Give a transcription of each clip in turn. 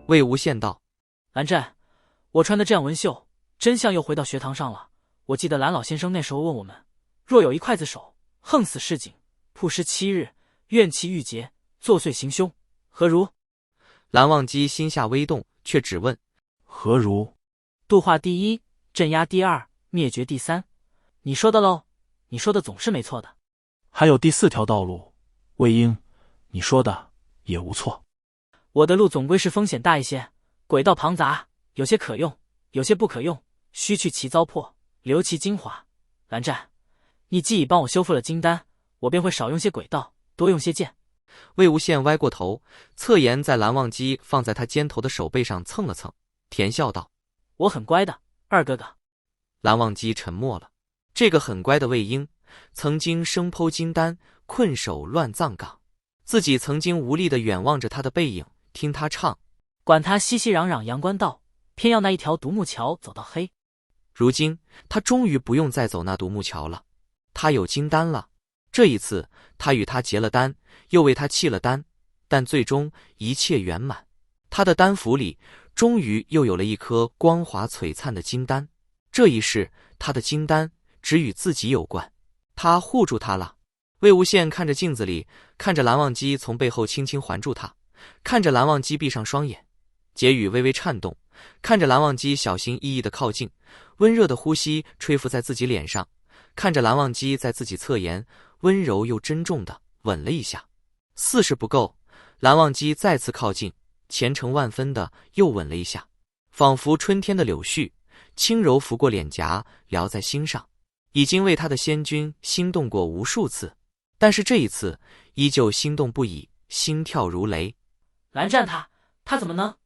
魏无羡道：蓝湛，我穿的这样纹绣，真像又回到学堂上了。我记得蓝老先生那时候问我们，若有一刽子手，横死市井，曝尸7日，怨气郁结，作祟行凶，何如？蓝忘机心下微动，却只问：何如？度化第一，镇压第二，灭绝第三。你说的喽，你说的总是没错的。还有第4条道路，魏婴，你说的也无错。我的路总归是风险大一些，轨道庞杂，有些可用，有些不可用，须去其糟粕，留其精华。蓝湛，你既已帮我修复了金丹，我便会少用些轨道，多用些剑。魏无羡歪过头，侧颜在蓝忘机放在他肩头的手背上蹭了蹭，甜笑道：我很乖的，二哥哥。蓝忘机沉默了。这个很乖的魏婴，曾经生剖金丹，困守乱葬岗，自己曾经无力地远望着他的背影，听他唱，管他熙熙攘攘阳关道，偏要那一条独木桥走到黑。如今他终于不用再走那独木桥了，他有金丹了。这一次他与他结了丹，又为他弃了丹，但最终一切圆满。他的丹符里终于又有了一颗光滑璀璨的金丹。这一世他的金丹只与自己有关，他护住他了。魏无羡看着镜子里，看着蓝忘机从背后轻轻环住他，看着蓝忘机闭上双眼，睫羽微微颤动，看着蓝忘机小心翼翼地靠近，温热的呼吸吹拂在自己脸上，看着蓝忘机在自己侧颜温柔又珍重地吻了一下。40不够，蓝忘机再次靠近，虔诚万分地又吻了一下，仿佛春天的柳絮，轻柔拂过脸颊，撩在心上。已经为他的仙君心动过无数次，但是这一次依旧心动不已，心跳如雷。蓝湛他怎么呢？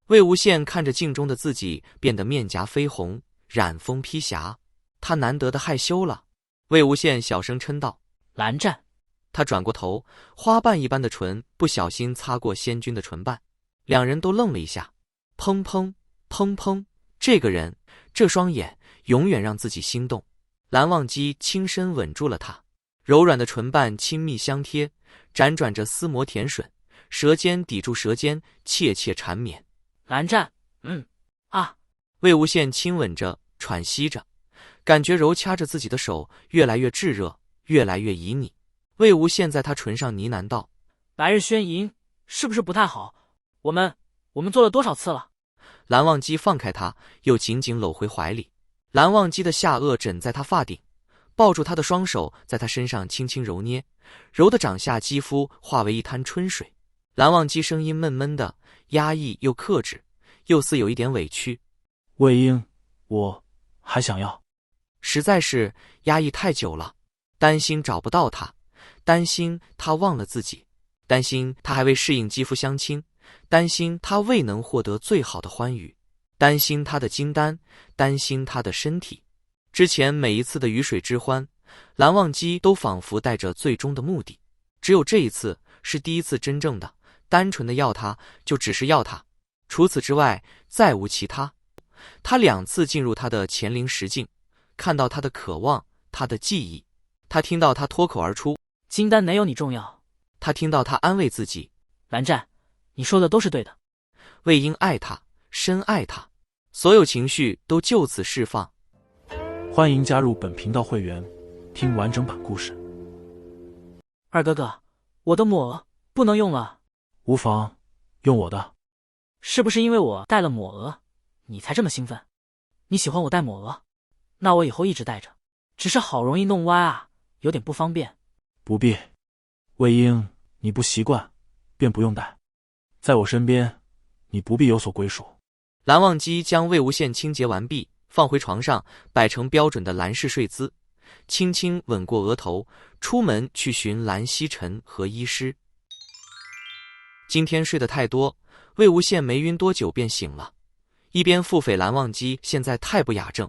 魏无羡看着镜中的自己变得面颊绯红，染风披霞，他难得的害羞了。魏无羡小声嗔道：蓝湛。他转过头，花瓣一般的唇不小心擦过仙君的唇瓣，两人都愣了一下。砰砰砰砰，这个人，这双眼永远让自己心动。蓝忘机轻身吻住了他，柔软的唇瓣亲密相贴，辗转着丝膜甜吮，舌尖抵住舌尖，切切缠绵。蓝湛，魏无羡亲吻着，喘息着，感觉揉掐着自己的手越来越炙热，越来越旖旎。魏无羡在他唇上呢喃道：白日宣淫是不是不太好？我们做了多少次了？蓝忘机放开他，又紧紧搂回怀里。蓝忘机的下颚枕在他发顶，抱住他的双手在他身上轻轻揉捏，揉的掌下肌肤化为一滩春水。蓝忘机声音闷闷的，压抑又克制，又似有一点委屈。魏婴，我还想要。实在是压抑太久了，担心找不到他，担心他忘了自己，担心他还未适应肌肤相亲，担心他未能获得最好的欢愉，担心他的金丹，担心他的身体。之前每一次的鱼水之欢，蓝忘机都仿佛带着最终的目的，只有这一次是第一次真正的单纯的要他，就只是要他，除此之外再无其他。他2次进入他的乾灵石境，看到他的渴望，他的记忆，他听到他脱口而出：金丹哪有你重要？他听到他安慰自己：蓝湛，你说的都是对的。魏婴爱他，深爱他，所有情绪都就此释放。欢迎加入本频道会员，听完整版故事。二哥哥，我的抹额不能用了。无妨，用我的。是不是因为我戴了抹额，你才这么兴奋？你喜欢我戴抹额，那我以后一直戴着，只是好容易弄歪啊，有点不方便。不必，魏婴，你不习惯，便不用戴。在我身边，你不必有所归属。蓝忘机将魏无羡清洁完毕，放回床上，摆成标准的蓝氏睡姿，轻轻吻过额头，出门去寻蓝曦臣和医师。今天睡得太多，魏无羡没晕多久便醒了，一边腹诽蓝忘机现在太不雅正，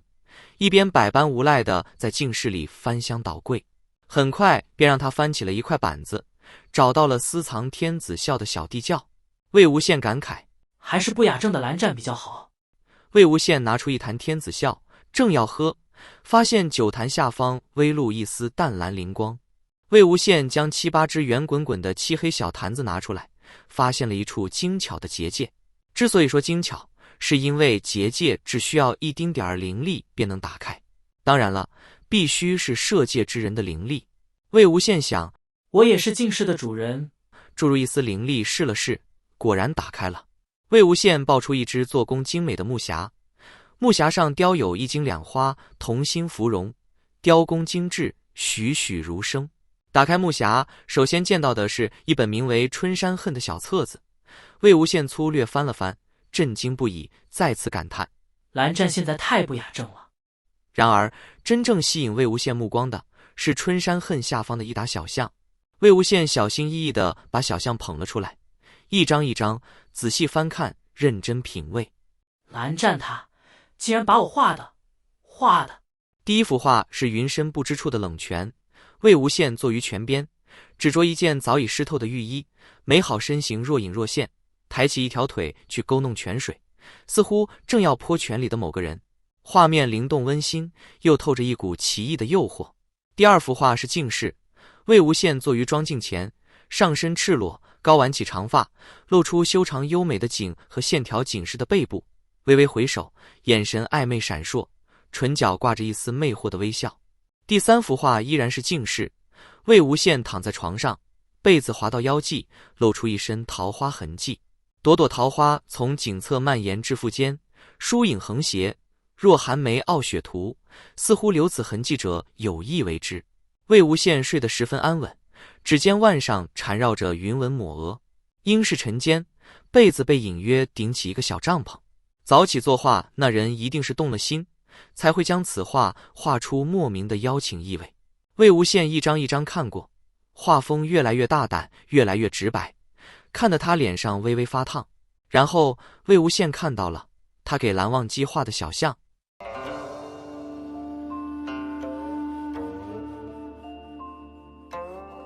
一边百般无赖地在镜室里翻箱倒柜，很快便让他翻起了一块板子，找到了私藏天子笑的小地窖。魏无羡感慨，还是不雅正的蓝湛比较好。魏无羡拿出一坛天子笑，正要喝，发现酒坛下方微露一丝淡蓝灵光。魏无羡将7、8只圆滚滚的漆黑小坛子拿出来，发现了一处精巧的结界，之所以说精巧，是因为结界只需要一丁点儿灵力便能打开，当然了，必须是摄界之人的灵力。魏无羡想，我也是净室的主人，注入一丝灵力试了试，果然打开了。魏无羡抱出一只做工精美的木匣，木匣上雕有一茎两花，同心芙蓉，雕工精致，栩栩如生。打开木匣，首先见到的是一本名为《春山恨》的小册子。魏无羡粗略翻了翻，震惊不已，再次感叹：蓝湛现在太不雅正了。然而，真正吸引魏无羡目光的是春山恨下方的一沓小象。魏无羡小心翼翼地把小象捧了出来，一张一张仔细翻看，认真品味。蓝湛他竟然把我画的。第一幅画是云深不知处的冷泉，魏无羡坐于泉边，只着一件早已湿透的浴衣，美好身形若隐若现，抬起一条腿去勾弄泉水，似乎正要泼泉里的某个人。画面灵动温馨，又透着一股奇异的诱惑。第二幅画是镜室，魏无羡坐于妆镜前，上身赤裸，高挽起长发，露出修长优美的颈和线条紧实的背部，微微回首，眼神暧昧闪烁，唇角挂着一丝魅惑的微笑。第三幅画依然是镜室，魏无羡躺在床上，被子滑到腰际，露出一身桃花痕迹，朵朵桃花从颈侧蔓延至腹间，疏影横斜，若寒梅傲雪图，似乎留此痕迹者有意为之。魏无羡睡得十分安稳，指尖腕上缠绕着云纹抹额，应是晨间，被子被隐约顶起一个小帐篷。早起作画，那人一定是动了心，才会将此画画出莫名的邀请意味。魏无羡一张一张看过，画风越来越大胆，越来越直白，看得他脸上微微发烫。然后魏无羡看到了他给蓝忘机画的小象，